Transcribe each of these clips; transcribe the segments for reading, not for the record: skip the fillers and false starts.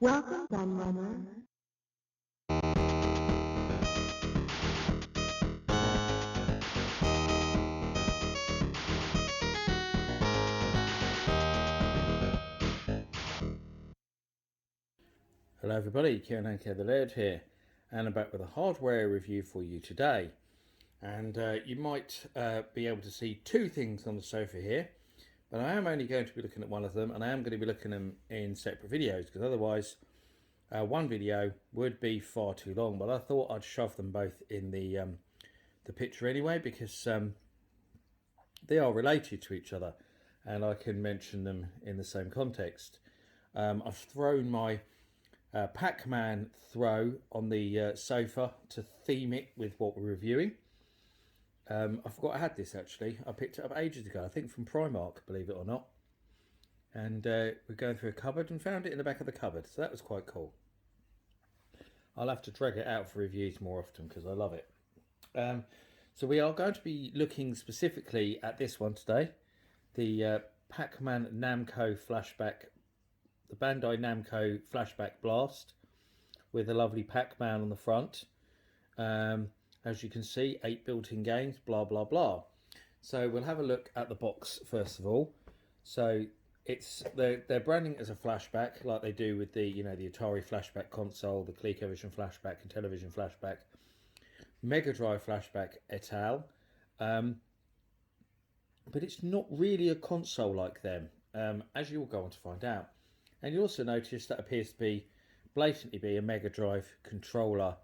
Welcome, Gunrunner. Hello everybody, Kieran and the Laird here, and I'm back with a hardware review for you today. And you might be able to see two things on the sofa here, but I am only going to be looking at one of them, and I am going to be looking at them in separate videos, because otherwise one video would be far too long. But I thought I'd shove them both in the picture anyway, because they are related to each other, and I can mention them in the same context. I've thrown my Pac-Man throw on the sofa to theme it with what we're reviewing. I forgot I had this actually. I picked it up ages ago, I think from Primark, believe it or not. And we're going through a cupboard and found it in the back of the cupboard, so that was quite cool. I'll have to drag it out for reviews more often because I love it. So we are going to be looking specifically at this one today, the Pac-Man Namco Flashback, the Bandai Namco Flashback Blast, with a lovely Pac-Man on the front. As you can see, 8 built-in games, blah blah blah. So we'll have a look at the box first of all. So they're branding it as a flashback, like they do with the the Atari Flashback console, the ColecoVision Flashback and Television Flashback, Mega Drive Flashback et al. But it's not really a console like them, as you'll go on to find out. And you also notice that appears to be blatantly be a Mega Drive controller,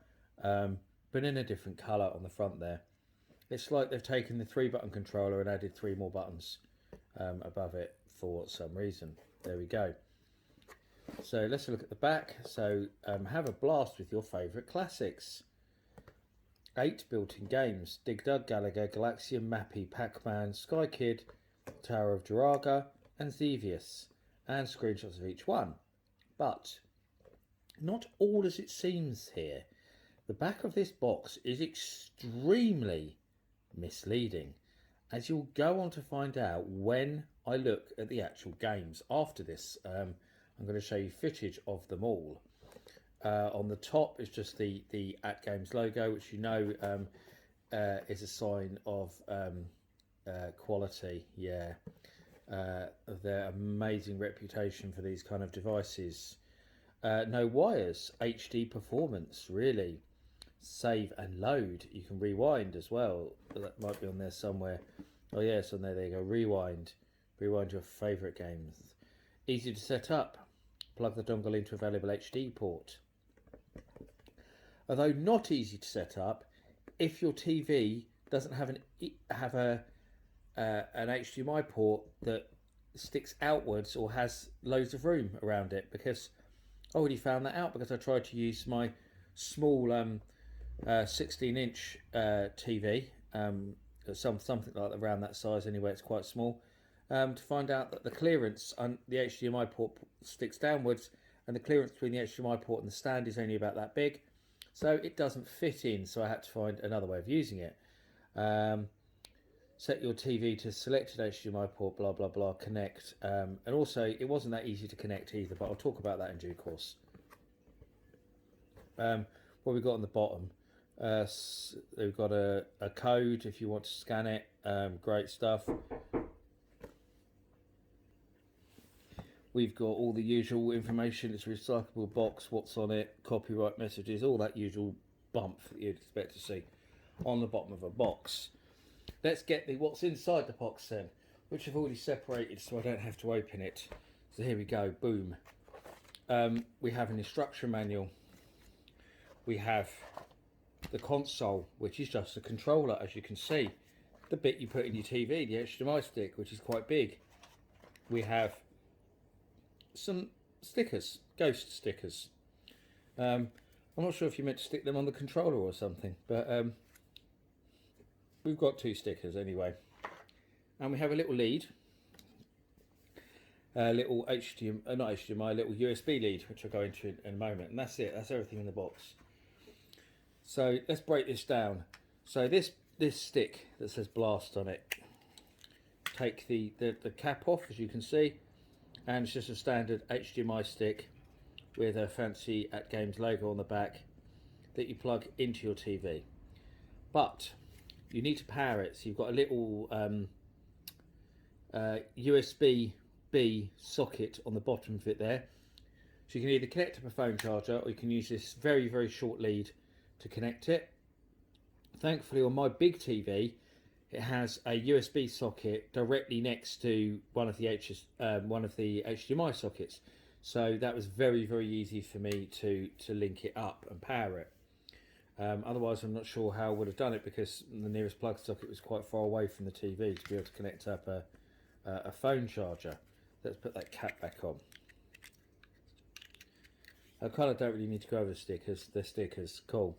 but in a different colour on the front there. It's like they've taken the 3-button controller and added 3 more buttons above it for some reason. There we go. So let's look at the back. So have a blast with your favourite classics. 8 built-in games: Dig Dug, Gallagher, Galaxian, Mappy, Pac-Man, Sky Kid, Tower of Draga and Xevious, and screenshots of each one. But not all as it seems here. The back of this box is extremely misleading, as you'll go on to find out when I look at the actual games after this. I'm going to show you footage of them all. On the top is just the AtGames logo, which is a sign of quality. Yeah, of their amazing reputation for these kind of devices. No wires, HD performance, really. Save and load. You can rewind as well. That might be on there somewhere. Oh yes, on there. There you go. Rewind your favourite games. Easy to set up. Plug the dongle into a available HD port. Although not easy to set up if your TV doesn't have an HDMI port that sticks outwards or has loads of room around it, because I already found that out because I tried to use my small 16-inch TV, something like around that size anyway, it's quite small, to find out that the clearance on the HDMI port sticks downwards, and the clearance between the HDMI port and the stand is only about that big, so it doesn't fit in. So I had to find another way of using it. Set your TV to selected HDMI port, blah blah blah, connect, and also it wasn't that easy to connect either, but I'll talk about that in due course. What we've got on the bottom, we've got a code if you want to scan it. Great stuff. We've got all the usual information. It's a recyclable box, what's on it, copyright messages, all that usual bump that you'd expect to see on the bottom of a box. Let's get what's inside the box then, which I've already separated so I don't have to open it. So here we go, boom. We have an instruction manual. We have the console, which is just a controller, as you can see. The bit you put in your TV, the HDMI stick, which is quite big. We have some stickers, ghost stickers. I'm not sure if you meant to stick them on the controller or something, but we've got 2 stickers anyway. And we have a little lead, a little HDMI, a little USB lead, which I'll go into in a moment. And that's it, that's everything in the box. So let's break this down. So this stick that says Blast on it, take the cap off, as you can see, and it's just a standard HDMI stick with a fancy AtGames logo on the back that you plug into your TV. But you need to power it, so you've got a little USB-B socket on the bottom of it there. So you can either connect to a phone charger, or you can use this very, very short lead to connect it. Thankfully, on my big TV, it has a USB socket directly next to one of the HDMI sockets. So that was very, very easy for me to link it up and power it. Otherwise, I'm not sure how I would have done it, because the nearest plug socket was quite far away from the TV to be able to connect up a phone charger. Let's put that cap back on. I kind of don't really need to go over the stickers. They're stickers, cool.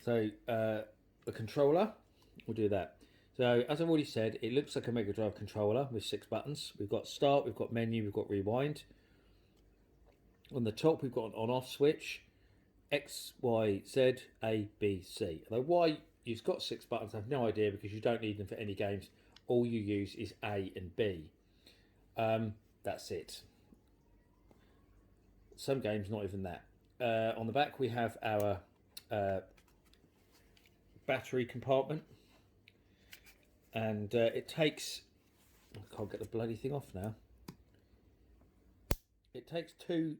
So the controller, we'll do that. So as I've already said, it looks like a Mega Drive controller with 6 buttons. We've got start, we've got menu, we've got rewind. On the top, we've got an on-off switch. X, Y, Z, A, B, C. Although why you've got 6 buttons, I have no idea, because you don't need them for any games. All you use is A and B. That's it. Some games, not even that. On the back, we have our battery compartment. And it takes... I can't get the bloody thing off now. It takes 2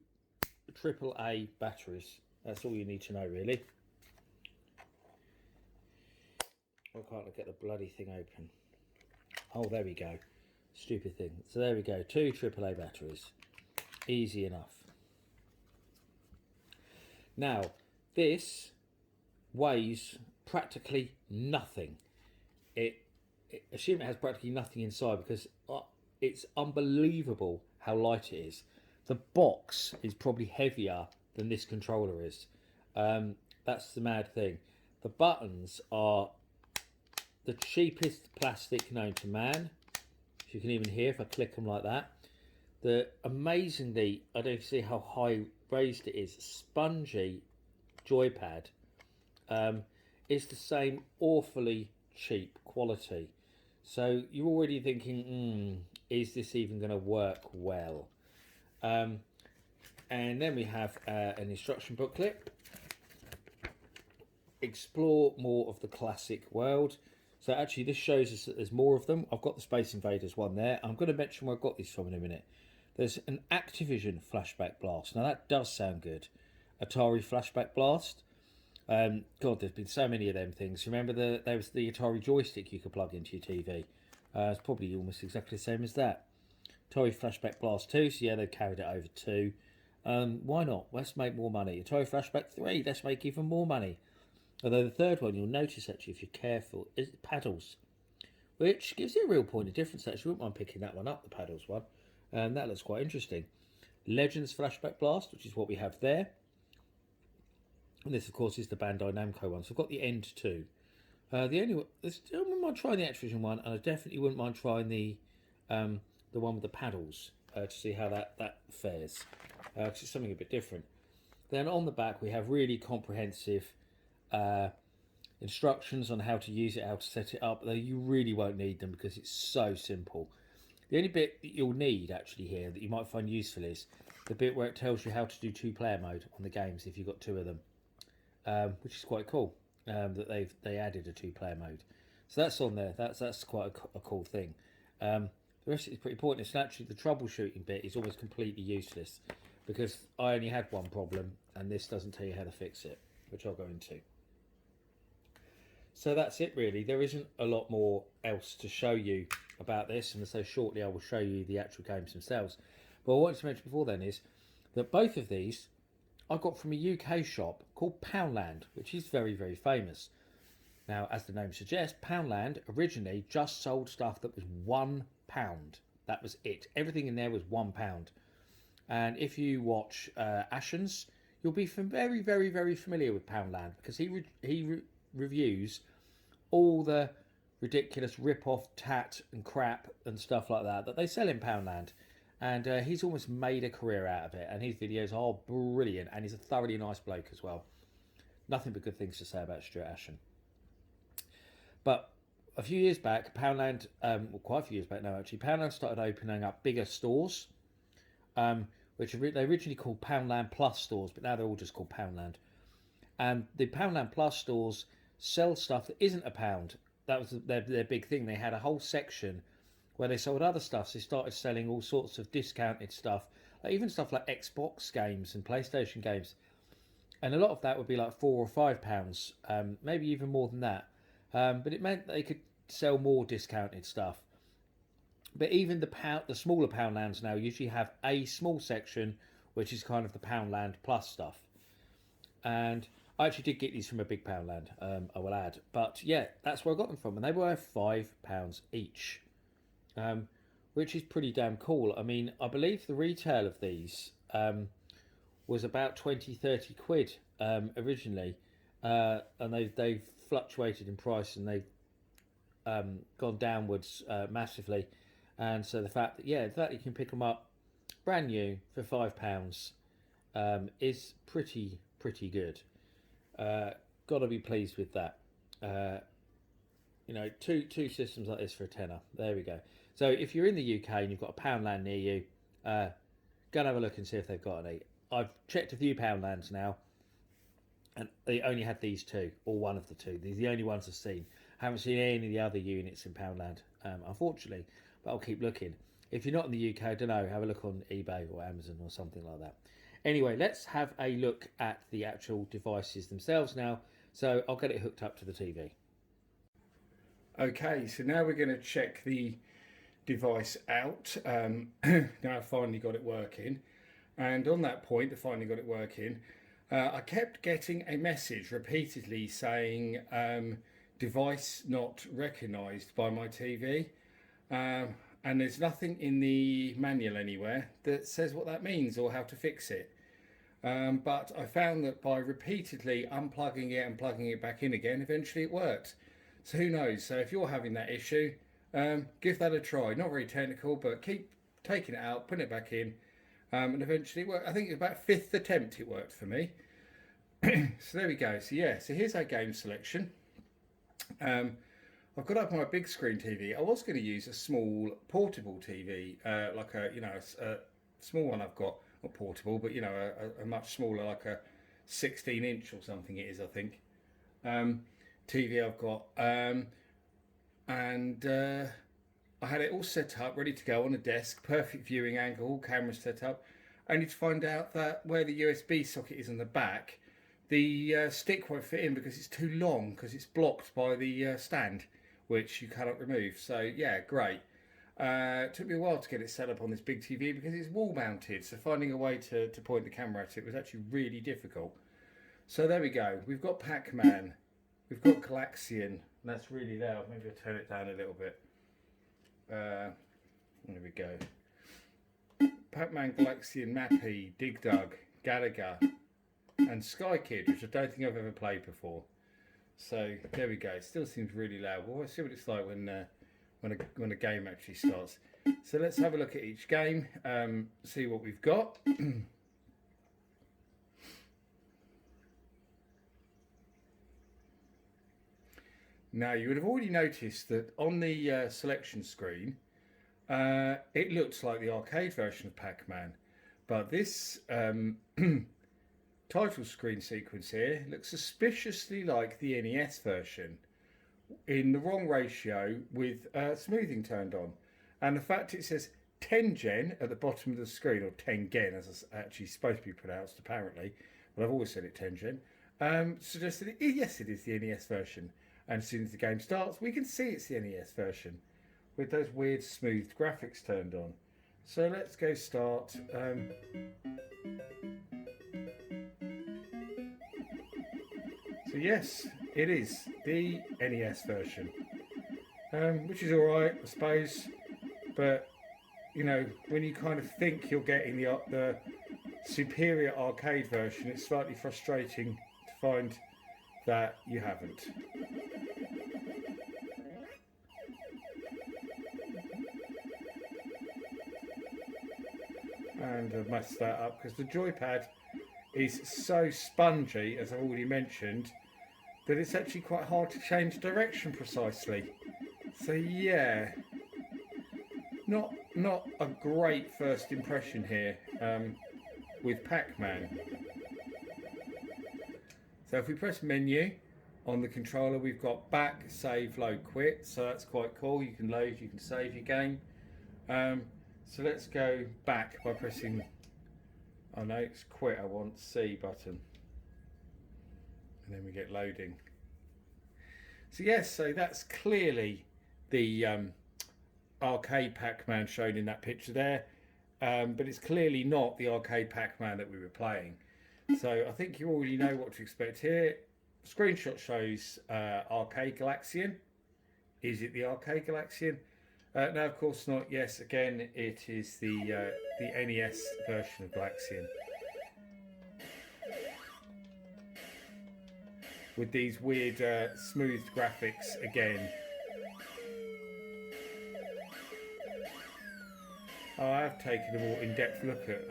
AAA batteries. That's all you need to know, really. I can't get the bloody thing open. Oh, there we go. Stupid thing. So there we go. 2 AAA batteries. Easy enough. Now, this weighs practically nothing. Assume it has practically nothing inside, because it's unbelievable how light it is. The box is probably heavier than this controller is. That's the mad thing. The buttons are the cheapest plastic known to man. As you can even hear if I click them like that. Amazingly, I don't see how high raised it is, spongy joypad is the same awfully cheap quality. So you're already thinking, is this even going to work well? And then we have an instruction booklet. Explore more of the classic world. So actually this shows us that there's more of them. I've got the Space Invaders one there. I'm going to mention where I got these from in a minute. There's an Activision Flashback Blast. Now that does sound good. Atari Flashback Blast. God, there's been so many of them things. Remember there was the Atari joystick you could plug into your TV. It's probably almost exactly the same as that. Atari Flashback Blast 2, so yeah, they've carried it over too. Why not? Let's make more money. Atari Flashback 3, let's make even more money. Although the third one, you'll notice actually, if you're careful, is paddles. Which gives you a real point of difference actually. Wouldn't mind picking that one up, the paddles one. That looks quite interesting. Legends Flashback Blast, which is what we have there. And this, of course, is the Bandai Namco one. So I've got the End 2. I wouldn't mind trying the Activision one, and I definitely wouldn't mind trying the one with the paddles to see how that fares. Because it's something a bit different. Then on the back, we have really comprehensive instructions on how to use it, how to set it up. Though you really won't need them because it's so simple. The only bit that you'll need actually here that you might find useful is the bit where it tells you how to do 2-player mode on the games if you've got 2 of them. Which is quite cool that they added a 2-player mode. So that's on there. That's quite a cool thing. The rest is pretty pointless. And actually, the troubleshooting bit is almost completely useless because I only had one problem, and this doesn't tell you how to fix it, which I'll go into. So that's it, really. There isn't a lot more else to show you about this, and so shortly I will show you the actual games themselves. But what I wanted to mention before then is that both of these I got from a UK shop called Poundland, which is very, very famous. Now, as the name suggests, Poundland originally just sold stuff that was £1. That was it. Everything in there was £1. And if you watch Ashens, you'll be very, very, very familiar with Poundland because he reviews all the ridiculous rip-off tat and crap and stuff like that they sell in Poundland. And he's almost made a career out of it. And his videos are brilliant. And he's a thoroughly nice bloke as well. Nothing but good things to say about Stuart Ashen. But a few years back, Poundland, quite a few years back now actually, Poundland started opening up bigger stores. which they originally called Poundland Plus stores, but now they're all just called Poundland. And the Poundland Plus stores sell stuff that isn't a pound. That was their big thing. They had a whole section where they sold other stuff. So they started selling all sorts of discounted stuff, like even stuff like Xbox games and PlayStation games. And a lot of that would be like £4 or £5, maybe even more than that. But it meant they could sell more discounted stuff. But even the smaller Poundlands now usually have a small section, which is kind of the Poundland Plus stuff. And I actually did get these from a big Poundland, I will add. But yeah, that's where I got them from. And they were £5 each, which is pretty damn cool. I mean, I believe the retail of these was about 20-30 quid originally. And they've fluctuated in price, and they've gone downwards massively. And so the fact that you can pick them up brand new for £5 is pretty good. Got to be pleased with that. Two systems like this for a tenner. There we go. So if you're in the UK and you've got a Poundland near you, go and have a look and see if they've got any. I've checked a few Poundlands now, and they only had these two, or one of the two. These are the only ones I've seen. I haven't seen any of the other units in Poundland, unfortunately, but I'll keep looking. If you're not in the UK, I don't know, have a look on eBay or Amazon or something like that. Anyway, let's have a look at the actual devices themselves now. So I'll get it hooked up to the TV. Okay, so now we're going to check the device out. Now I've finally got it working. And on that point, I finally got it working. I kept getting a message repeatedly saying device not recognised by my TV. And there's nothing in the manual anywhere that says what that means or how to fix it. But I found that by repeatedly unplugging it and plugging it back in again, eventually it worked. So who knows? So if you're having that issue, give that a try. Not very technical, but keep taking it out, putting it back in, and eventually it worked. I think it was about 5th attempt it worked for me. So there we go. So yeah, so here's our game selection. I've got up my big screen TV. I was going to use a small portable TV, like a small one I've got, not portable, but a much smaller, like a 16-inch or something it is, I think. TV I've got, and I had it all set up, ready to go on a desk, perfect viewing angle, all cameras set up. Only to find out that where the USB socket is in the back, the stick won't fit in because it's too long, because it's blocked by the stand, which you cannot remove. So yeah, great. It took me a while to get it set up on this big TV because it's wall mounted, so finding a way to point the camera at it was actually really difficult. So there we go. We've got Pac-Man, we've got Galaxian. That's really loud. Maybe I'll turn it down a little bit. There we go. Pac-Man, Galaxian, Mappy, Dig Dug, Gallagher, and Sky Kid, which I don't think I've ever played before. So there we go. It still seems really loud. Well, we'll see what it's like when a game actually starts. So let's have a look at each game, see what we've got. Now you would have already noticed that on the selection screen, it looks like the arcade version of Pac-Man, but this title screen sequence here looks suspiciously like the NES version, in the wrong ratio with smoothing turned on. And the fact it says 10 gen at the bottom of the screen, or 10 gen as it's actually supposed to be pronounced apparently, but I've always said it 10 gen, suggests that yes, it is the NES version. And as soon as the game starts, we can see it's the NES version with those weird smoothed graphics turned on. So let's go start. So yes, it is the NES version, which is alright, I suppose. But when you kind of think you're getting the superior arcade version, it's slightly frustrating to find that you haven't. And I've messed that up because the joypad is so spongy, as I've already mentioned, that it's actually quite hard to change direction precisely. So yeah, not a great first impression here. with Pac-Man. So if we press menu on the controller, we've got back, save, load, quit. So that's quite cool. You can load, you can save your game. So let's go back by pressing, oh no, it's quit. I want C button. And then we get loading. So yes, so that's clearly the arcade Pac-Man shown in that picture there. But it's clearly not the arcade Pac-Man that we were playing. So I think you already know what to expect here. Screenshot shows arcade Galaxian. Is it the arcade Galaxian? No, of course not. Yes, again, it is the NES version of Galaxian. With these weird smooth graphics again. Oh, I have taken a more in-depth look at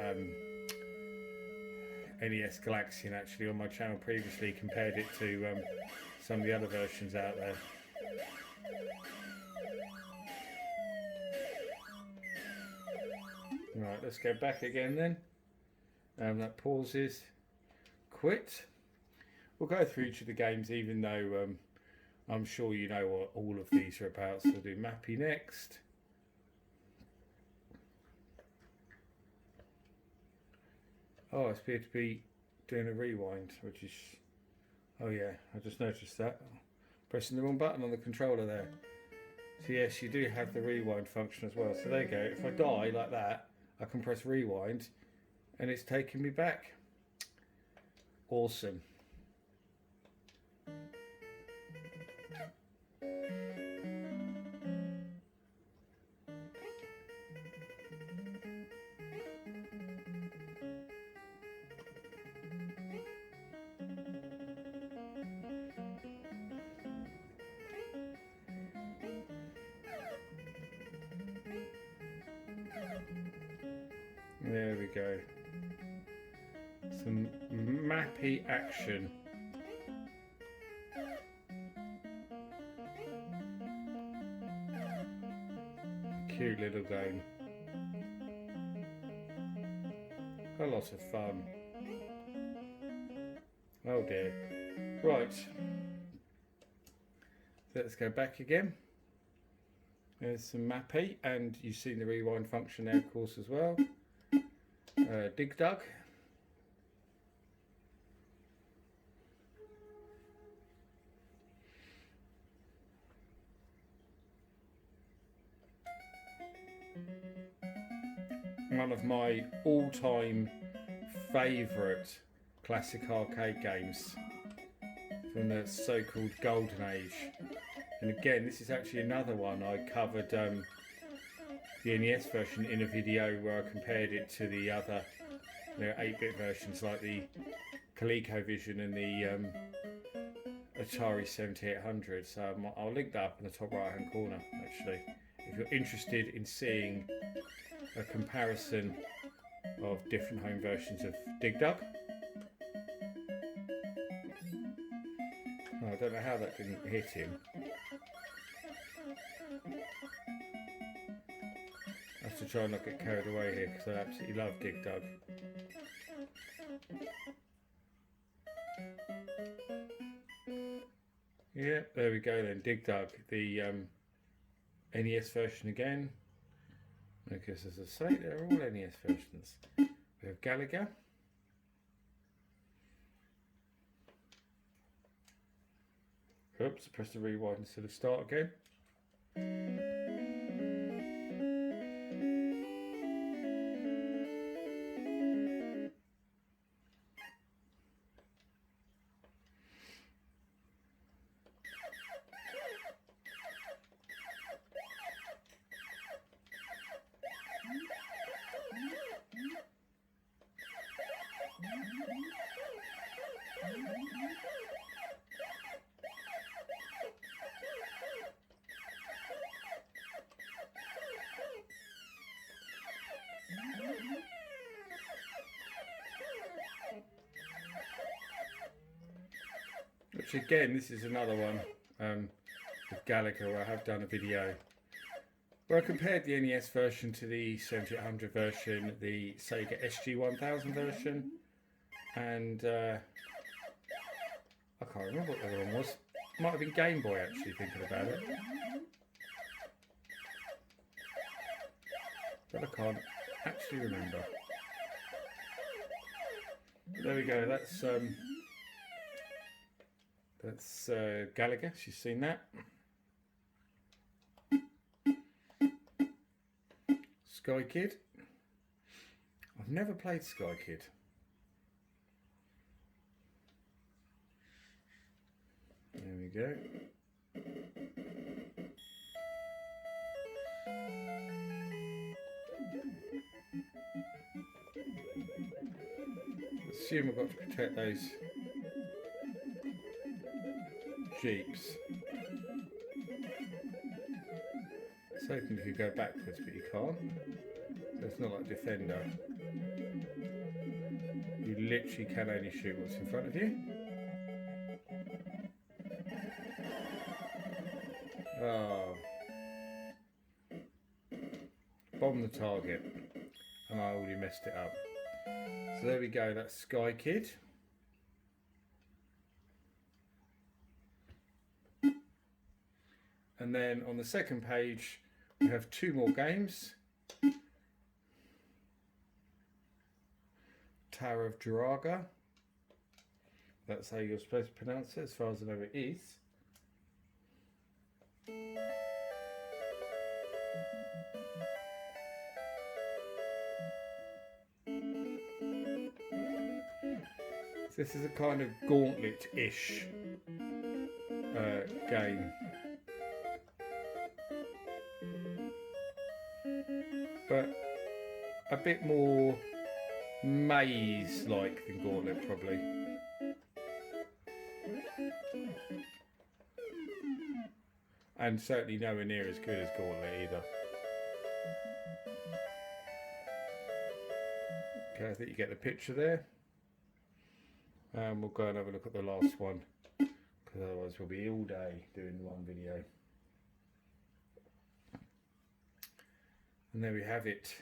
NES Galaxian actually on my channel previously, compared it to some of the other versions out there. Right, let's go back again then. That pauses. Quit. We'll go through each of the games, even though I'm sure you know what all of these are about. So we'll do Mappy next. Oh, it's appeared to be doing a rewind, which is, oh yeah, I just noticed that. Pressing the wrong button on the controller there. So yes, you do have the rewind function as well. So there you go. If I die like that, I can press rewind and it's taking me back. Awesome. There we go. Some Mappy action. Cute little game. A lot of fun. Oh dear. Right. Let's go back again. There's some Mappy, and you've seen the rewind function there, of course, as well. Dig Dug. One of my all-time favourite classic arcade games from the so-called Golden Age. And again, this is actually another one I covered the NES version in a video where I compared it to the other 8-bit versions like the ColecoVision and the Atari 7800. So I'll link that up in the top right hand corner actually, if you're interested in seeing a comparison of different home versions of Dig Dug. Oh, I don't know how that didn't hit him. I have to try and not get carried away here because I absolutely love Dig Dug. Yeah, there we go then, Dig Dug, the NES version again. Because as I say, they're all NES versions. We have Gallagher. Oops, press the rewind instead of start again. Which again, this is another one with Gallagher where I have done a video Well, I compared the NES version to the 7800 version, the Sega SG-1000 version, and I can't remember what the other one was. Might have been Game Boy, actually, thinking about it. But I can't actually remember. But there we go, that's Gallagher, she's seen that. Sky Kid. I've never played Sky Kid. There we go. Assume I've got to protect those jeeps. I was hoping you could go backwards, but you can't. So it's not like Defender. You literally can only shoot what's in front of you. Oh. Bomb the target. And I already messed it up. So there we go, that's Sky Kid. And then on the second page, we have two more games. Tower of Draga. That's how you're supposed to pronounce it, as far as I know it is. This is a kind of gauntlet-ish game. But a bit more maze-like than Gauntlet, probably. And certainly nowhere near as good as Gauntlet either. Okay, I think you get the picture there. And we'll go and have a look at the last one, because otherwise we'll be all day doing one video. And there we have it,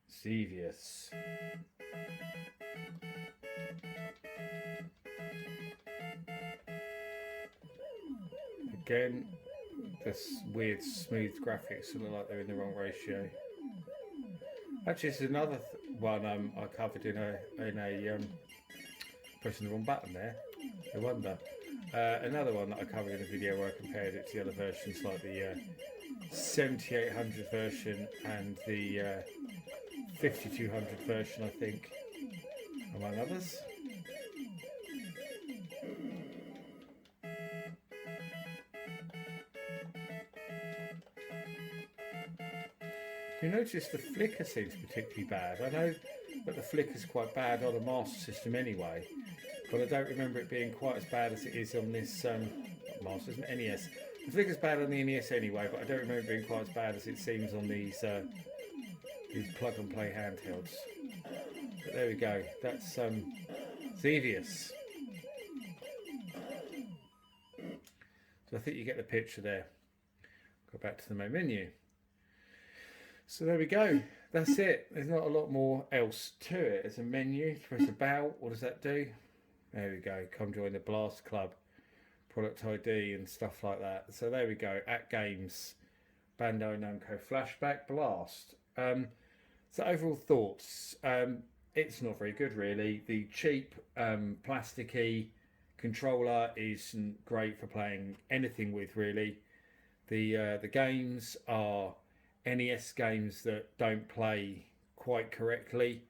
Xevious. Again, this weird smooth graphics look like they're in the wrong ratio. Actually, it's another one I covered in a pressing the wrong button there. I wonder. Another one that I covered in a video where I compared it to the other versions, like the 7800 version and the 5200 version, I think, among others. You notice the flicker seems particularly bad. I know that the flicker's quite bad on a Master System anyway, but I don't remember it being quite as bad as it is on this Master System, NES. The flicker's bad on the NES anyway, but I don't remember it being quite as bad as it seems on these plug and play handhelds. But there we go. That's Xevious. So I think you get the picture there. Go back to the main menu. So there we go. That's it. There's not a lot more else to it. It's a menu. Press about. What does that do? There we go. Come join the Blast Club. Product ID and stuff like that. So there we go. AtGames, Bandai Namco Flashback Blast. So overall thoughts. It's not very good really. The cheap plasticky controller isn't great for playing anything with really. The games are NES games that don't play quite correctly.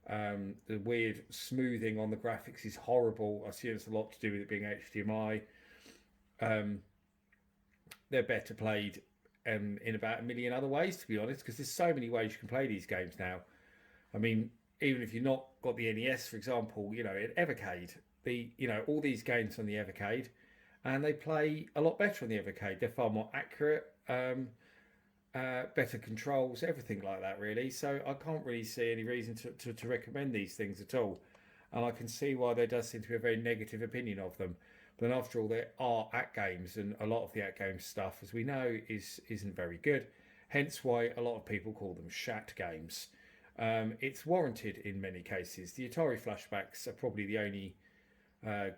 The weird smoothing on the graphics is horrible. I assume it's a lot to do with it being HDMI. They're better played in about a million other ways, to be honest, because there's so many ways you can play these games now. I mean, even if you've not got the NES, for example, you know, at Evercade, all these games on the Evercade, and they play a lot better on the Evercade. They're far more accurate, better controls, everything like that, really. So I can't really see any reason to recommend these things at all. And I can see why there does seem to be a very negative opinion of them. But But after all, there are AtGames, and a lot of the AtGames stuff, as we know, isn't very good. Hence why a lot of people call them shat games. It's warranted in many cases. The Atari flashbacks are probably the only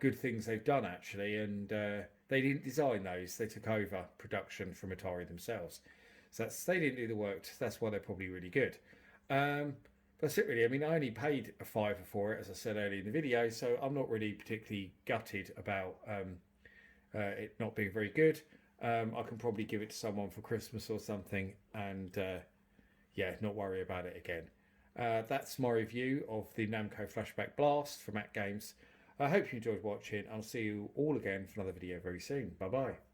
good things they've done, actually, and they didn't design those. They took over production from Atari themselves. So they didn't do the work. That's why they're probably really good. That's it, really. I mean, I only paid a fiver for it, as I said earlier in the video, so I'm not really particularly gutted about it not being very good. I can probably give it to someone for Christmas or something, and yeah, not worry about it again. That's my review of the Namco Flashback Blast from AtGames. I hope you enjoyed watching. I'll see you all again for another video very soon. Bye bye.